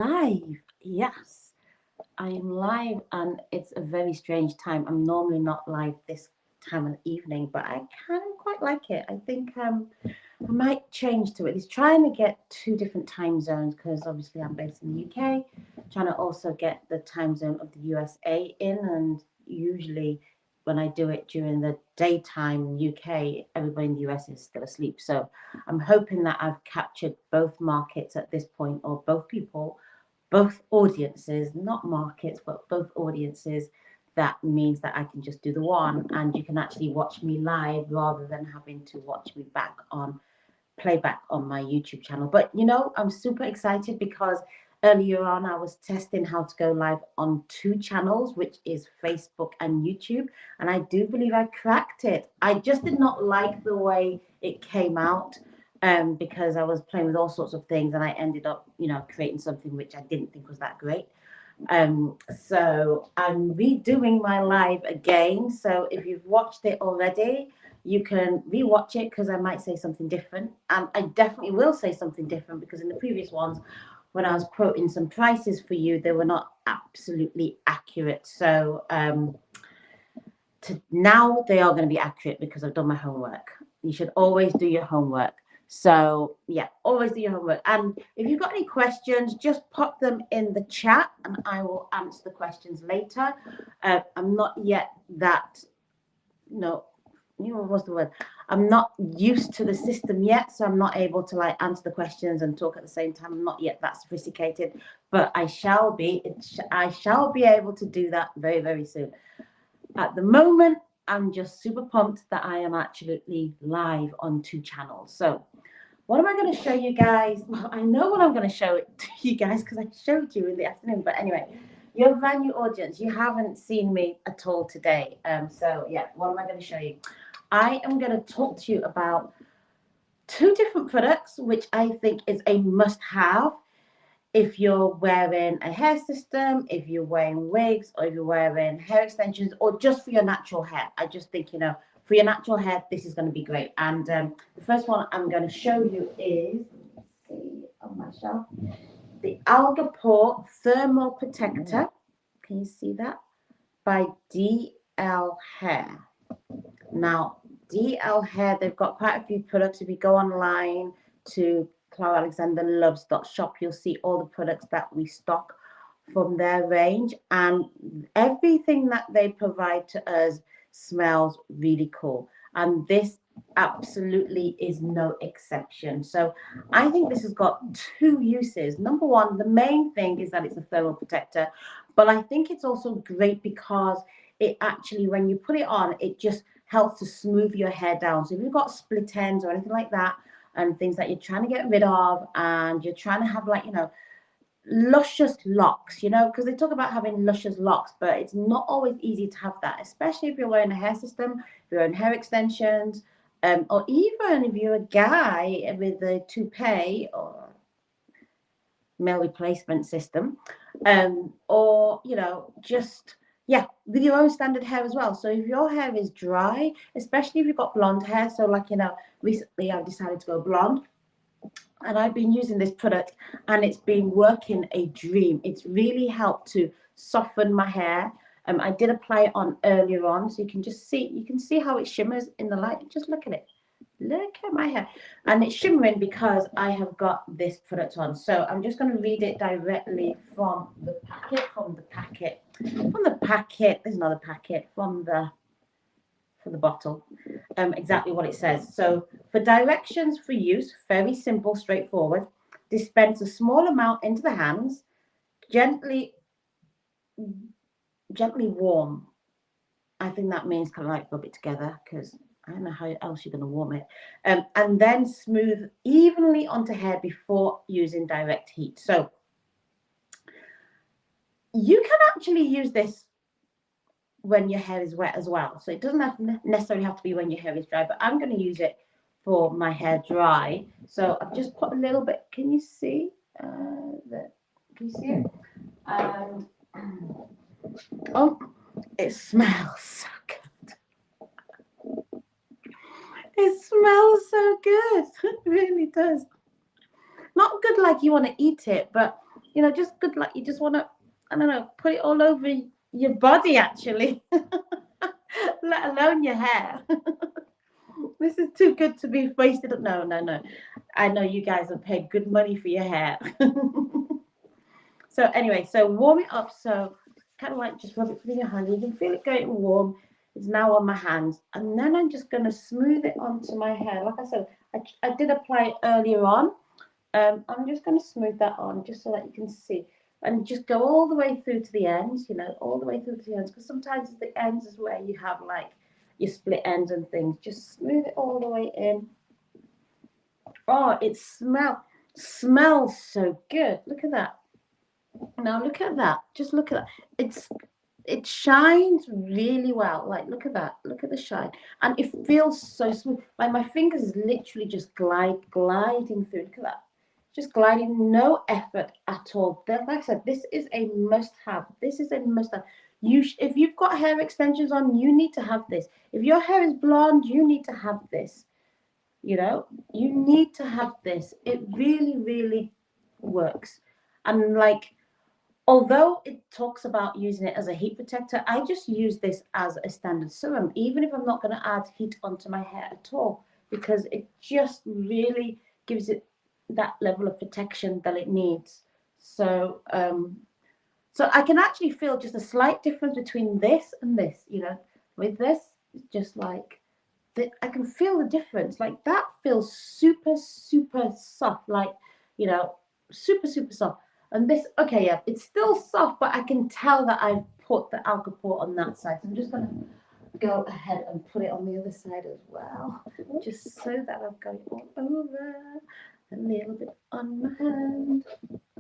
Live, yes, I am live, and it's a very strange time. I'm normally not live this time of the evening, but I kind of quite like it. I think I might change to it. It's trying to get two different time zones because obviously I'm based in the UK, trying to also get the time zone of the USA in, and usually when I do it during the daytime in UK, everybody in the US is still asleep. So I'm hoping that I've captured both markets at this point, or both people, both audiences, not markets, but both audiences. That means that I can just do the one and you can actually watch me live rather than having to watch me back on playback on my YouTube channel. But I'm super excited because earlier on I was testing how to go live on two channels, which is Facebook and YouTube. And I do believe I cracked it. I just did not like the way it came out. Because I was playing with all sorts of things and I ended up, creating something which I didn't think was that great. So I'm redoing my live again. So if you've watched it already, you can rewatch it because I might say something different. And I definitely will say something different because in the previous ones, when I was quoting some prices for you, they were not absolutely accurate. So now they are going to be accurate because I've done my homework. You should always do your homework. So yeah, always do your homework. And if you've got any questions, just pop them in the chat and I will answer the questions later. I'm not yet that, no, what's the word? I'm not used to the system yet, so I'm not able to like answer the questions and talk at the same time. I'm not yet that sophisticated, but I shall be. I shall be able to do that very, very soon. At the moment, I'm just super pumped that I am actually live on two channels. So, what am I going to show you guys? Well, I know what I'm going to show it to you guys because I showed you in the afternoon. But anyway, you're a brand new audience. You haven't seen me at all today. So, yeah, what am I going to show you? I am going to talk to you about two different products, which I think is a must have if you're wearing a hair system, if you're wearing wigs, or if you're wearing hair extensions, or just for your natural hair. I just think, for your natural hair, this is going to be great. And the first one I'm going to show you is, see on my shelf, the Algar Pur Thermal Protector. Can you see that? By DL Hair. Now, DL Hair, they've got quite a few products. If you go online to CAlexander you'll see all the products that we stock from their range, and everything that they provide to us smells really cool. And this absolutely is no exception. So I think this has got two uses. Number one, the main thing is that it's a thermal protector, but I think it's also great because it actually, when you put it on, it just helps to smooth your hair down. So if you've got split ends or anything like that, and things that you're trying to get rid of, and you're trying to have luscious locks, because they talk about having luscious locks, but it's not always easy to have that, especially if you're wearing a hair system, if you're wearing hair extensions, or even if you're a guy with a toupee or male replacement system, or just with your own standard hair as well. So if your hair is dry, especially if you've got blonde hair, so recently I've decided to go blonde, and I've been using this product and it's been working a dream. It's really helped to soften my hair. I did apply it on earlier on, so you can see how it shimmers in the light. Just look at it. Look at my hair. And it's shimmering because I have got this product on. So I'm just going to read it directly from the packet. There's another packet from the bottle. Exactly what it says. So for directions for use, very simple, straightforward. Dispense a small amount into the hands, gently warm. I think that means kind of like rub it together because I don't know how else you're going to warm it. And then smooth evenly onto hair before using direct heat. So you can actually use this when your hair is wet as well. So it doesn't necessarily have to be when your hair is dry, but I'm going to use it for my hair dry. So I've just put a little bit. Can you see? Can you see it? And oh, it smells so good. It smells so good. It really does. Not good like you want to eat it, but you know, just good, like you just want to, I don't know, put it all over your body actually, let alone your hair. This is too good to be wasted. No, no, no. I know you guys have paid good money for your hair. So anyway, so warm it up. So kind of like just rub it through your hand. You can feel it getting warm. It's now on my hands. And then I'm just going to smooth it onto my hair. Like I said, I did apply it earlier on. I'm just going to smooth that on just so that you can see. And just go all the way through to the ends, you know, all the way through to the ends. Because sometimes the ends is where you have like your split ends and things. Just smooth it all the way in. Oh, it smells so good. Look at that. Now look at that. Just look at that. It shines really well. Like look at that. Look at the shine. And it feels so smooth. Like my fingers is literally just gliding through. Look at that. Just gliding, no effort at all. Like I said, this is a must-have. This is a must-have. If you've got hair extensions on, you need to have this. If your hair is blonde, you need to have this. You know, you need to have this. It really, really works. And like, although it talks about using it as a heat protector, I just use this as a standard serum, even if I'm not going to add heat onto my hair at all, because it just really gives it that level of protection that it needs. So, so I can actually feel just a slight difference between this and this, you know, with this, just like, I can feel the difference. Like that feels super, super soft, like, you know, super, super soft. And this, okay, yeah, it's still soft, but I can tell that I've put the Algar Pur on that side. So I'm just going to go ahead and put it on the other side as well, just so that I'm going all over, a little bit on my hand.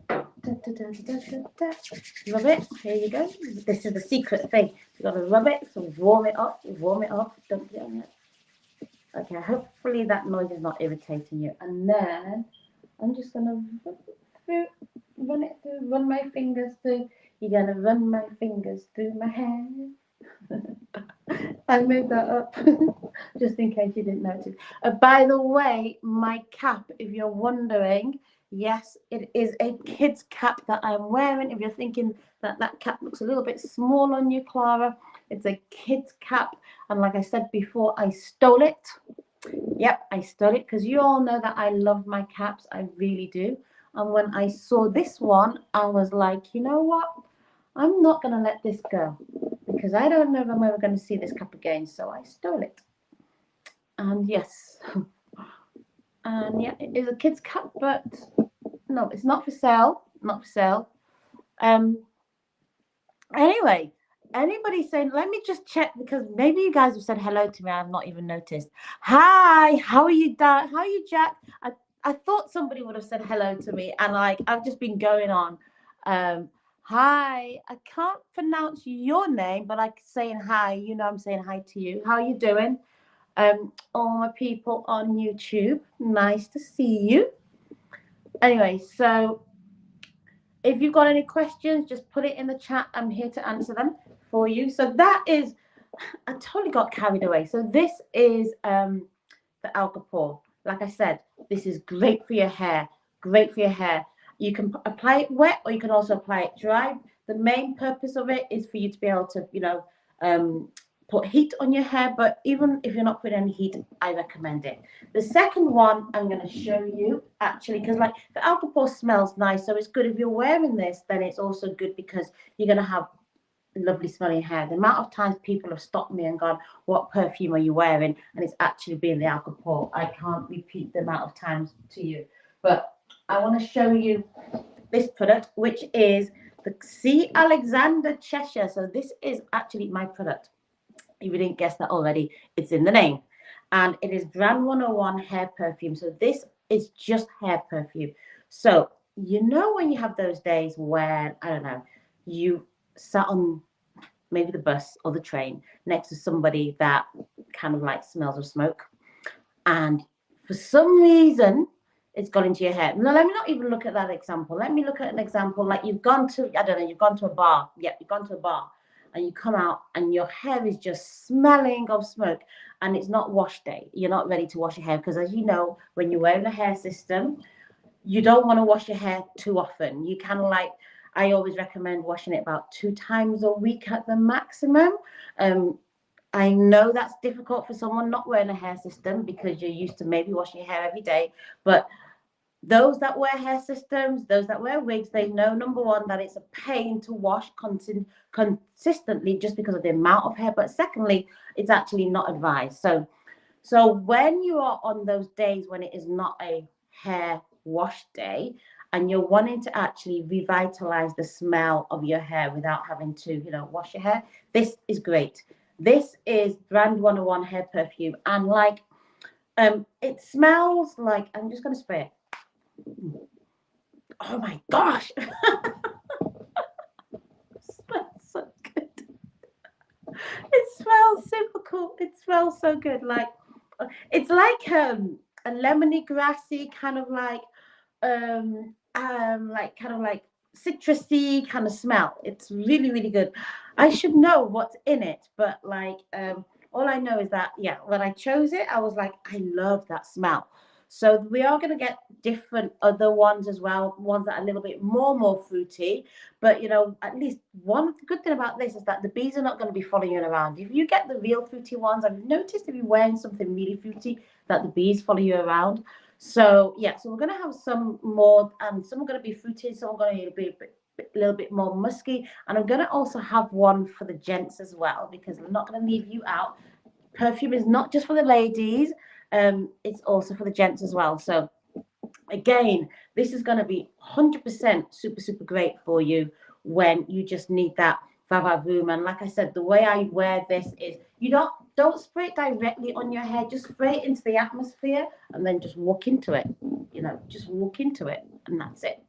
Da, da, da, da, da, da. Rub it. Here you go. This is the secret thing. You got to rub it. So warm it up. Warm it up. Don't put it on it. Okay. Hopefully that noise is not irritating you. And then I'm just gonna run it through. Run my fingers through. You're gonna run my fingers through my hair. I made that up just in case you didn't notice. By the way, my cap, if you're wondering, yes, it is a kid's cap that I'm wearing. If you're thinking that that cap looks a little bit small on you, Clara, it's a kid's cap. And like I said before, I stole it. Yep, I stole it because you all know that I love my caps. I really do. And when I saw this one, I was like, you know what? I'm not going to let this go because I don't know if I'm ever going to see this cap again. So I stole it. And yes. And yeah, it is a kid's cap, but no, it's not for sale. Not for sale. Anyway, anybody saying, let me just check because maybe you guys have said hello to me. I've not even noticed. Hi, how are you, How are you, Jack? I thought somebody would have said hello to me, and like I've just been going on. Hi, I can't pronounce your name, but I'm saying hi. You know, I'm saying hi to you. How are you doing? All my people on YouTube, nice to see you. Anyway, so if you've got any questions, just put it in the chat. I'm here to answer them for you. So that is, I totally got carried away. So this is the Algar Pur. Like I said, this is great for your hair. Great for your hair. You can apply it wet or you can also apply it dry. The main purpose of it is for you to be able to, you know, put heat on your hair. But even if you're not putting any heat, I recommend it. The second one I'm going to show you actually, because like the Algar Pur smells nice. So it's good if you're wearing this, then it's also good because you're going to have lovely smelling hair. The amount of times people have stopped me and gone, what perfume are you wearing? And it's actually been the Algar Pur. I can't repeat the amount of times to you. But I want to show you this product, which is the CAlexander Cheshire. So this is actually my product. If you didn't guess that already, it's in the name. And it is brand 101 hair perfume. So this is just hair perfume. So you know when you have those days where, I don't know, you sat on maybe the bus or the train next to somebody that kind of like smells of smoke, and for some reason it's got into your hair. Now let me not even look at that example. Let me look at an example like you've gone to, I don't know, you've gone to a bar. Yep, you've gone to a bar and you come out and your hair is just smelling of smoke and it's not wash day. You're not ready to wash your hair because, as you know, when you're wearing a hair system, you don't want to wash your hair too often. You kind of like, I always recommend washing it about 2 times a week at the maximum. I know that's difficult for someone not wearing a hair system because you're used to maybe washing your hair every day. But those that wear hair systems, those that wear wigs, they know, number one, that it's a pain to wash consistently just because of the amount of hair. But secondly, it's actually not advised. So when you are on those days when it is not a hair wash day and you're wanting to actually revitalize the smell of your hair without having to, wash your hair, this is great. This is brand 101 hair perfume, and like it smells like, I'm just going to spray it. Oh my gosh. It smells so good. It smells super cool. It smells so good. Like it's like a lemony grassy kind of like kind of like citrusy kind of smell. It's really, really good. I should know what's in it, but like all I know is that, yeah, when I chose it, I was like, I love that smell. So we are going to get different other ones as well, ones that are a little bit more fruity. But at least one good thing about this is that the bees are not going to be following you around. If you get the real fruity ones, I've noticed if you're wearing something really fruity, that the bees follow you around. So yeah, so we're going to have some more, and some are going to be fruity, some are going to be a little bit more musky, and I'm going to also have one for the gents as well, because I'm not going to leave you out. Perfume is not just for the ladies, it's also for the gents as well. So again, this is going to be 100% super great for you when you just need that vavavoom. And like I said, the way I wear this is you don't spray it directly on your hair, just spray it into the atmosphere and then just walk into it. Just walk into it, and that's it.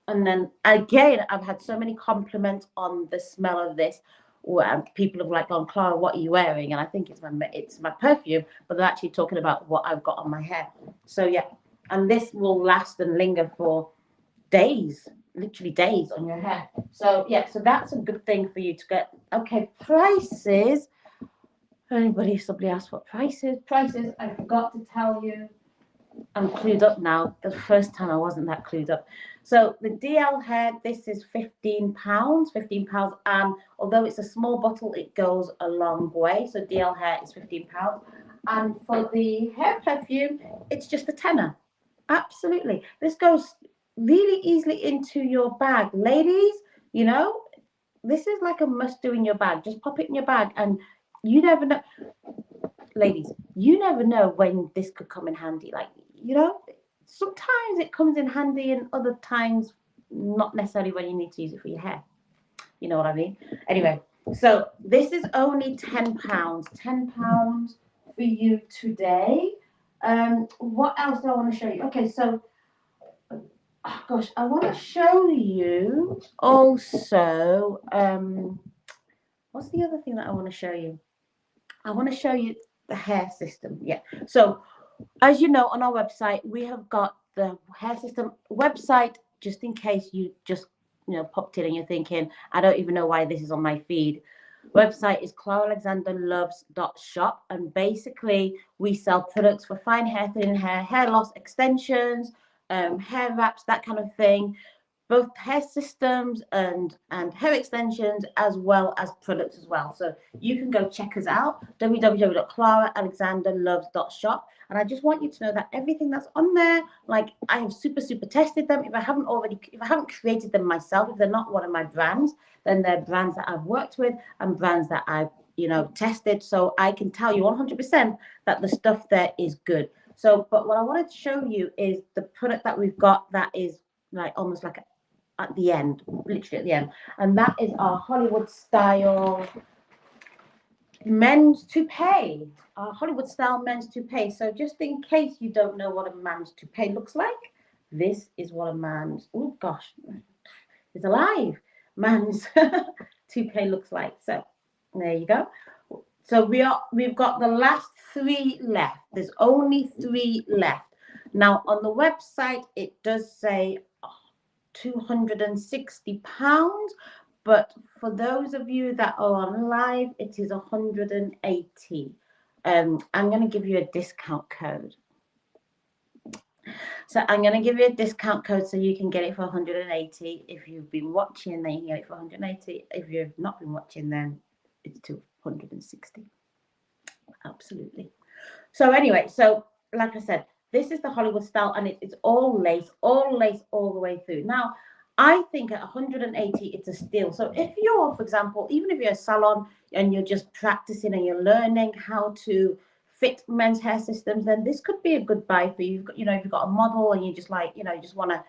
And then again, I've had so many compliments on the smell of this, where people have like gone, Clara, what are you wearing? And I think it's my perfume, but they're actually talking about what I've got on my hair. So yeah, and this will last and linger for days, literally days on your hair. So yeah, so that's a good thing for you to get. Okay, prices. Somebody asked what prices? Prices, I forgot to tell you. I'm clued up now. The first time I wasn't that clued up. So the DL hair, this is £15. £15. And although it's a small bottle, it goes a long way. So DL hair is £15. And for the hair perfume, it's just a tenner. Absolutely. This goes really easily into your bag. Ladies, this is like a must do in your bag. Just pop it in your bag, and you never know. Ladies, you never know when this could come in handy. Like, sometimes it comes in handy, and other times not necessarily when you need to use it for your hair. You know what I mean? Anyway, so this is only £10. £10 for you today. What else do I want to show you? Okay, so oh gosh, I want to show you also what's the other thing that I want to show you? I want to show you the hair system. Yeah. So as you know, on our website, we have got the hair system website, just in case you just popped in and you're thinking, I don't even know why this is on my feed. Website is CAlexanderLoves.shop, and basically we sell products for fine hair, thinning hair, hair loss extensions, hair wraps, that kind of thing, both hair systems and hair extensions, as well as products as well. So you can go check us out, www.ClaraAlexanderLoves.shop. And I just want you to know that everything that's on there, like, I have super tested them. If I haven't created them myself, if they're not one of my brands, then they're brands that I've worked with and brands that I've tested. So I can tell you 100% that the stuff there is good. So, but what I wanted to show you is the product that we've got that is like almost like at the end, literally at the end, and that is our Hollywood style men's toupee. Our Hollywood style men's toupee. So just in case you don't know what a man's toupee looks like, this is what a man's, oh gosh, it's alive, man's toupee looks like. So there you go. So we've got the last 3 left. There's only 3 left. Now on the website it does say £260, but for those of you that are on live, it is 180. I'm going to give you a discount code. So I'm going to give you a discount code so you can get it for 180. If you've been watching, then you can get it for 180. If you've not been watching, then it's 260. Absolutely. So anyway, so like I said, this is the Hollywood style, and it's all lace all the way through. Now, I think at 180, it's a steal. So if you're, for example, even if you're a salon and you're just practicing and you're learning how to fit men's hair systems, then this could be a good buy for you. You know, if you've got a model and you just like, you know, you just want to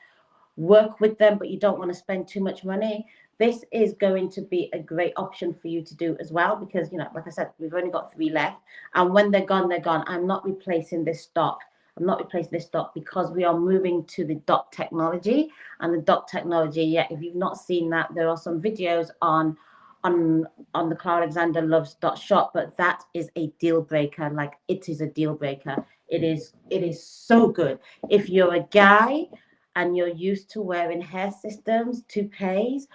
work with them, but you don't want to spend too much money, this is going to be a great option for you to do as well, because, you know, like I said, we've only got 3 left, and when they're gone, they're gone. I'm not replacing this stock. I'm not replacing this stock because we are moving to the dot technology. And the dot technology, yeah, if you've not seen that, there are some videos on the CAlexander Loves dot shop, but that is a deal breaker. Like, it is a deal breaker. It is so good. If you're a guy and you're used to wearing hair systems, toupees,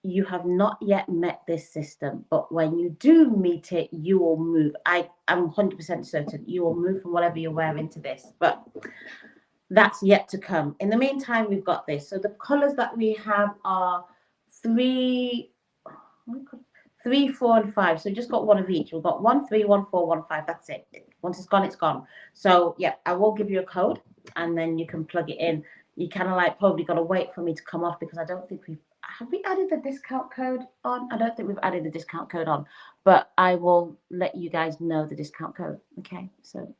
you have not yet met this system. But when you do meet it, you will move. I am 100% certain you will move from whatever you're wearing to this. But that's yet to come. In the meantime, we've got this. So the colors that we have are 3, 4, and 5. So just got one of each. We've got 1, 3, 1, 4, 1, 5. That's it. Once it's gone, it's gone. So yeah, I will give you a code, and then you can plug it in. You kind of like probably got to wait for me to come off, because I don't think have we added the discount code on? I don't think we've added the discount code on, but I will let you guys know the discount code. Okay, so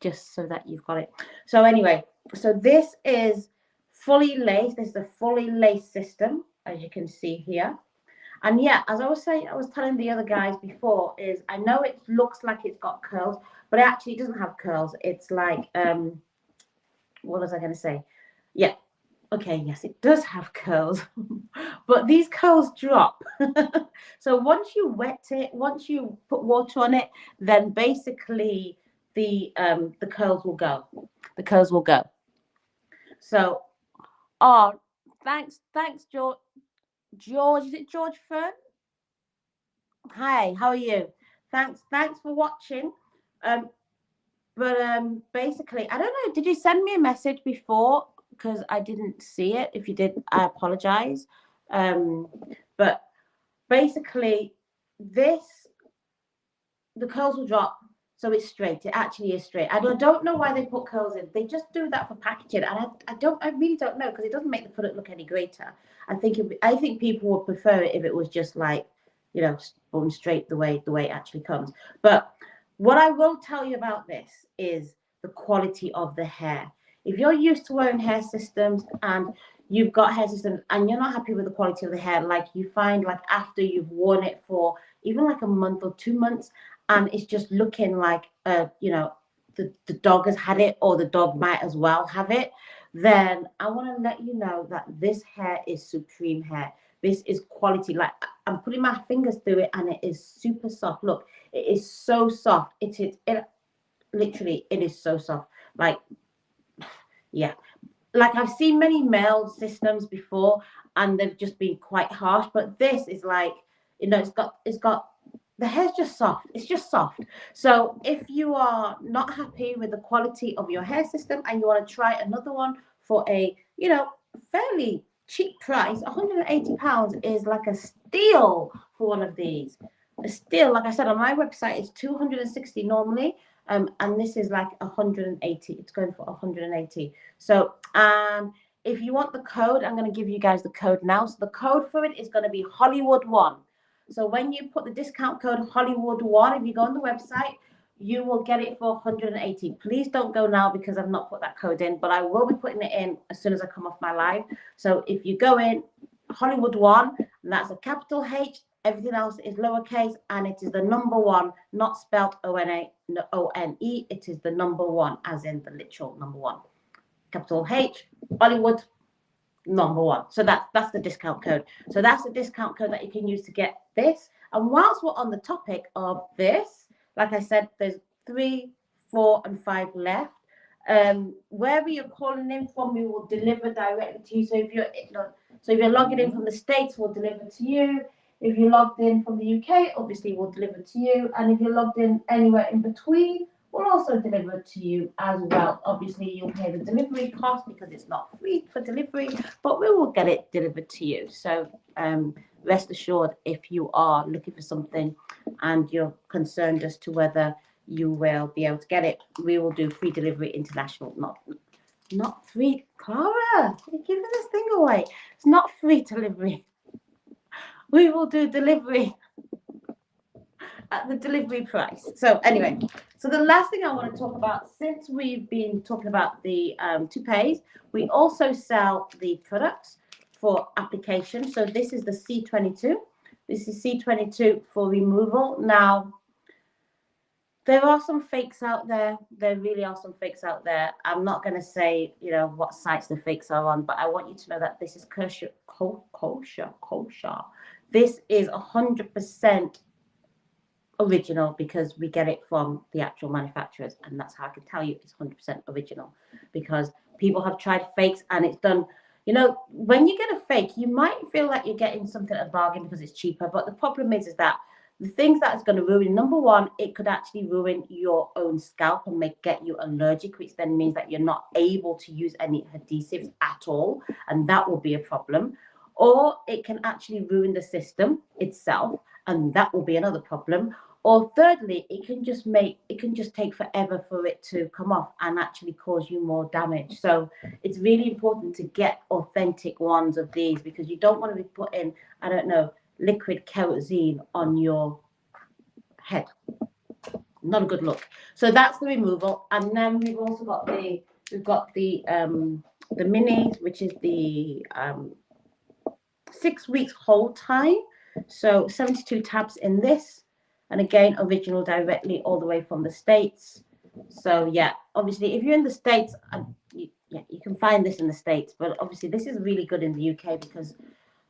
just so that you've got it. So anyway, so this is fully laced. This is a fully laced system, as you can see here. And yeah, as I was saying, I was telling the other guys before, is I know it looks like it's got curls, but it actually doesn't have curls. It's like, what was I going to say? Yeah. Okay, yes, it does have curls, but these curls drop. So once you wet it, once you put water on it, then basically the curls will go. The curls will go. So, oh, thanks, George. Is it George Fern? Hi, how are you? Thanks for watching. But basically, I don't know. Did you send me a message before? Because I didn't see it. If you did, I apologize. But basically, the curls will drop, so it's straight. It actually is straight. I don't know why they put curls in. They just do that for packaging, and I really don't know, because it doesn't make the product look any greater. I think people would prefer it if it was just like, you know, bone straight the way it actually comes. But what I will tell you about this is the quality of the hair. If you're used to wearing hair systems and you've got hair systems and you're not happy with the quality of the hair, like you find like after you've worn it for even like a month or 2 months, and it's just looking like, you know, the dog has had it, or the dog might as well have it, then I want to let you know that this hair is supreme hair. This is quality. Like, I'm putting my fingers through it, and it is super soft. Look, it is so soft. It literally, it is so soft. Like, yeah. Like, I've seen many male systems before, and they've just been quite harsh. But this is like, you know, it's got the hair's just soft. It's just soft. So if you are not happy with the quality of your hair system and you want to try another one for a, you know, fairly cheap price, £180 is like a steal for one of these. A steal. Like I said, on my website, it's 260 normally. And this is like 180. It's going for 180. So if you want the code, I'm going to give you guys the code now. So the code for it is going to be Hollywood1. So when you put the discount code Hollywood1, if you go on the website, you will get it for 180. Please don't go now, because I've not put that code in, but I will be putting it in as soon as I come off my live. So if you go in Hollywood1, and that's a capital H, everything else is lowercase, and it is the number 1, not spelled O-N-A, no, O-N-E. It is the number 1, as in the literal number 1. Capital H, Hollywood, number 1. So that's the discount code. So that's the discount code that you can use to get this. And whilst we're on the topic of this, like I said, there's 3, 4, and 5 left. Wherever you're calling in from, we will deliver directly to you. So if you're logging in from the States, we'll deliver to you. If you're logged in from the UK, obviously we'll deliver to you. And if you're logged in anywhere in between, we'll also deliver it to you as well. Obviously, you'll pay the delivery cost because it's not free for delivery, but we will get it delivered to you. So rest assured, if you are looking for something and you're concerned as to whether you will be able to get it, we will do free delivery international. Not free, Clara. You're giving this thing away. It's not free delivery. We will do delivery at the delivery price. So anyway, so the last thing I want to talk about, since we've been talking about the toupees, we also sell the products for application. So this is the C22. This is C22 for removal. Now, there are some fakes out there. There really are some fakes out there. I'm not going to say, you know, what sites the fakes are on, but I want you to know that this is kosher. This is 100% original because we get it from the actual manufacturers, and that's how I can tell you it's 100% original, because people have tried fakes and it's done. You know, when you get a fake, you might feel like you're getting something at a bargain because it's cheaper, but the problem is that the things that is going to ruin, number one, it could actually ruin your own scalp and get you allergic, which then means that you're not able to use any adhesives at all, and that will be a problem. Or it can actually ruin the system itself, and that will be another problem. Or thirdly, it can just take forever for it to come off and actually cause you more damage. So it's really important to get authentic ones of these, because you don't want to be putting, I don't know, liquid kerosene on your head. Not a good look. So that's the removal. And then we've also got the minis, which is the 6 weeks hold time. So 72 tabs in this. And again, original directly all the way from the States. So yeah, obviously, if you're in the States, you can find this in the States. But obviously, this is really good in the UK, because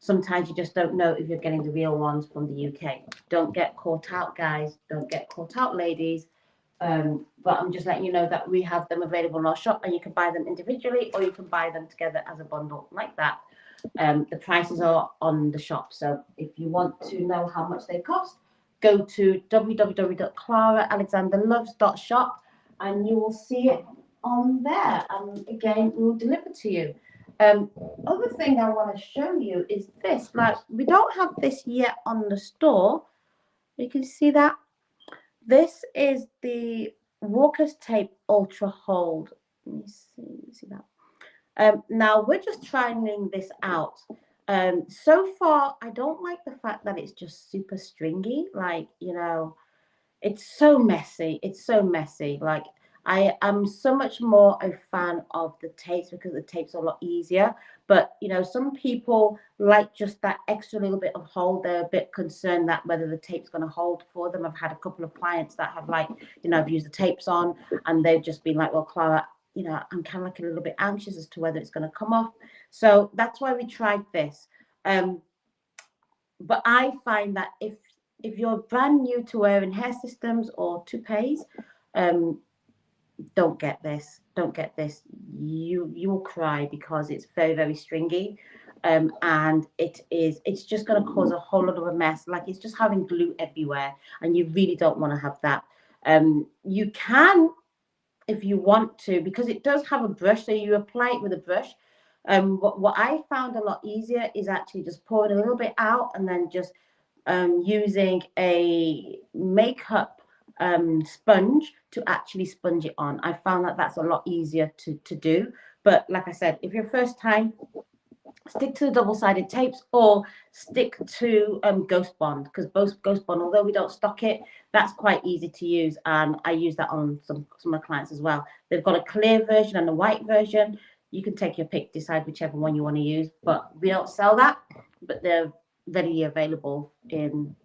sometimes you just don't know if you're getting the real ones from the UK. Don't get caught out, guys. Don't get caught out, ladies. But I'm just letting you know that we have them available in our shop, and you can buy them individually or you can buy them together as a bundle like that. The prices are on the shop. So if you want to know how much they cost, go to www.claraalexanderloves.shop and you will see it on there. And again, we'll deliver to you. Other thing I want to show you is this. Like, we don't have this yet on the store. You can see that. This is the Walker's Tape Ultra Hold. Let me see that. Now we're just trying this out. So far, I don't like the fact that it's just super stringy. Like, you know, it's so messy. It's so messy. Like, I am so much more a fan of the tapes, because the tapes are a lot easier. But, you know, some people like just that extra little bit of hold. They're a bit concerned that whether the tape's going to hold for them. I've had a couple of clients that have, like, you know, I've used the tapes on and they've just been like, well, Clara, you know, I'm kind of like a little bit anxious as to whether it's going to come off. So that's why we tried this. But I find that if you're brand new to wearing hair systems or toupees, don't get this. Don't get this. You will cry, because it's very, very stringy. And it's just going to cause a whole lot of a mess. Like, it's just having glue everywhere, and you really don't want to have that. You can, if you want to, because it does have a brush, so you apply it with a brush. What I found a lot easier is actually just pouring a little bit out and then just using a makeup sponge to actually sponge it on. I found that that's a lot easier to do. But like I said, if you're first time, stick to the double-sided tapes or stick to Ghost Bond, because both Ghost Bond, although we don't stock it, that's quite easy to use, and I use that on some of my clients as well. They've got a clear version and a white version. You can take your pick, decide whichever one you want to use, but we don't sell that, but they're readily available in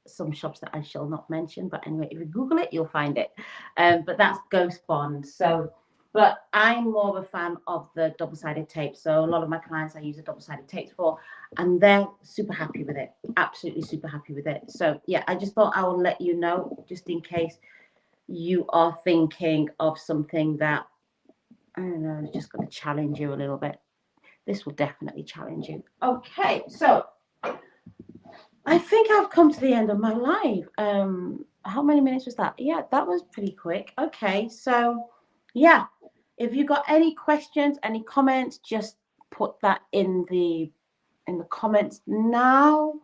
some shops that I shall not mention. But anyway, if you Google it, you'll find it. But that's Ghost Bond. So, but I'm more of a fan of the double-sided tape. So a lot of my clients I use the double-sided tapes for, and they're super happy with it. Absolutely super happy with it. So yeah, I just thought I would let you know, just in case you are thinking of something that, I don't know, is just going to challenge you a little bit. This will definitely challenge you. Okay, so I think I've come to the end of my live. how many minutes was that? Yeah, that was pretty quick. Okay, so yeah, if you got any questions, any comments, just put that in the comments now.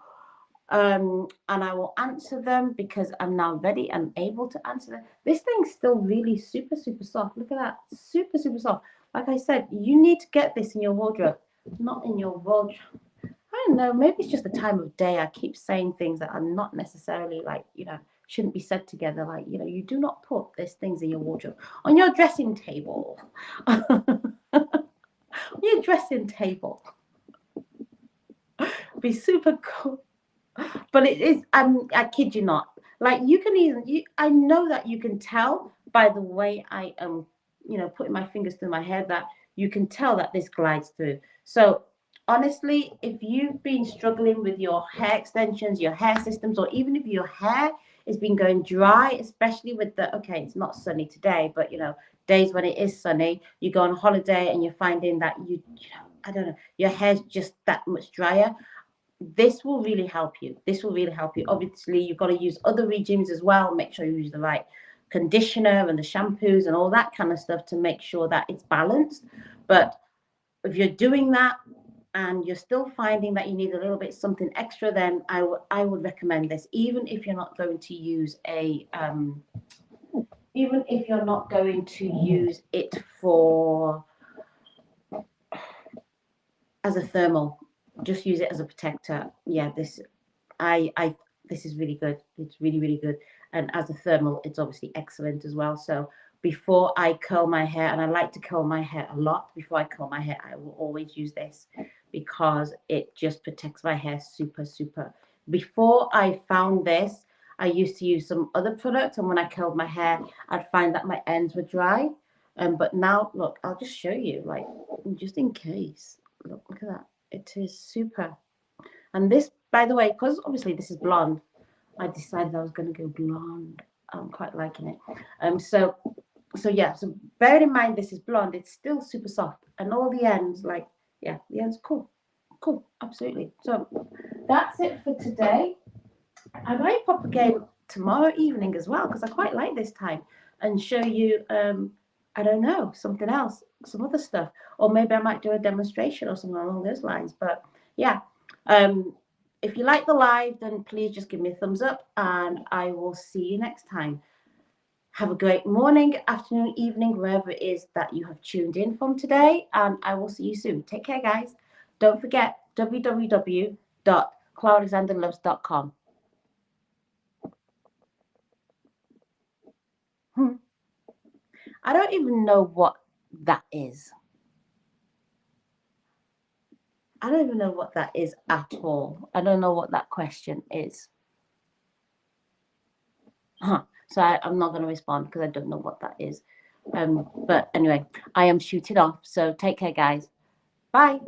And I will answer them because I'm now ready and able to answer them. This thing's still really super, super soft. Look at that. Super, super soft. Like I said, you need to get this in your wardrobe, not in your wardrobe. I don't know. Maybe it's just the time of day. I keep saying things that are not necessarily like, shouldn't be said together. Like, you do not put these things in your wardrobe. On your dressing table. Your dressing table. Be super cool. But it is, I kid you not. Like you can even, I know that you can tell by the way I am, putting my fingers through my hair that you can tell that this glides through. So honestly, if you've been struggling with your hair extensions, your hair systems, or even if your hair has been going dry, especially with okay, it's not sunny today, but days when it is sunny, you go on holiday and you're finding that I don't know, your hair's just that much drier. This will really help you. This will really help you. Obviously, you've got to use other regimes as well. Make sure you use the right conditioner and the shampoos and all that kind of stuff to make sure that it's balanced. But if you're doing that and you're still finding that you need a little bit something extra, then I would recommend this. Even if you're not going to use even if you're not going to use it for as a thermal, just use it as a protector. Yeah, this is really good. It's really, really good. And as a thermal, it's obviously excellent as well. So before I curl my hair, and I like to curl my hair a lot, before I curl my hair, I will always use this because it just protects my hair super, super. Before I found this, I used to use some other products, and when I curled my hair, I'd find that my ends were dry. But now, look, I'll just show you, like, just in case. Look at that. It is super. And this, by the way, because obviously this is blonde, I decided I was going to go blonde. I'm quite liking it. So yeah, so bear in mind this is blonde. It's still super soft. And all the ends, like, yeah, the ends, cool. Cool, absolutely. So that's it for today. I might pop a game tomorrow evening as well, because I quite like this time, and show you, I don't know, something else, some other stuff. Or maybe I might do a demonstration or something along those lines. But yeah, if you like the live, then please just give me a thumbs up, and I will see you next time. Have a great morning, afternoon, evening, wherever it is that you have tuned in from today, and I will see you soon. Take care, guys. Don't forget www.CAlexanderloves.com. I don't even know what that is. I don't even know what that is at all. I don't know what that question is. So I'm not going to respond because I don't know what that is. But anyway, I am shooting off. So take care, guys. Bye.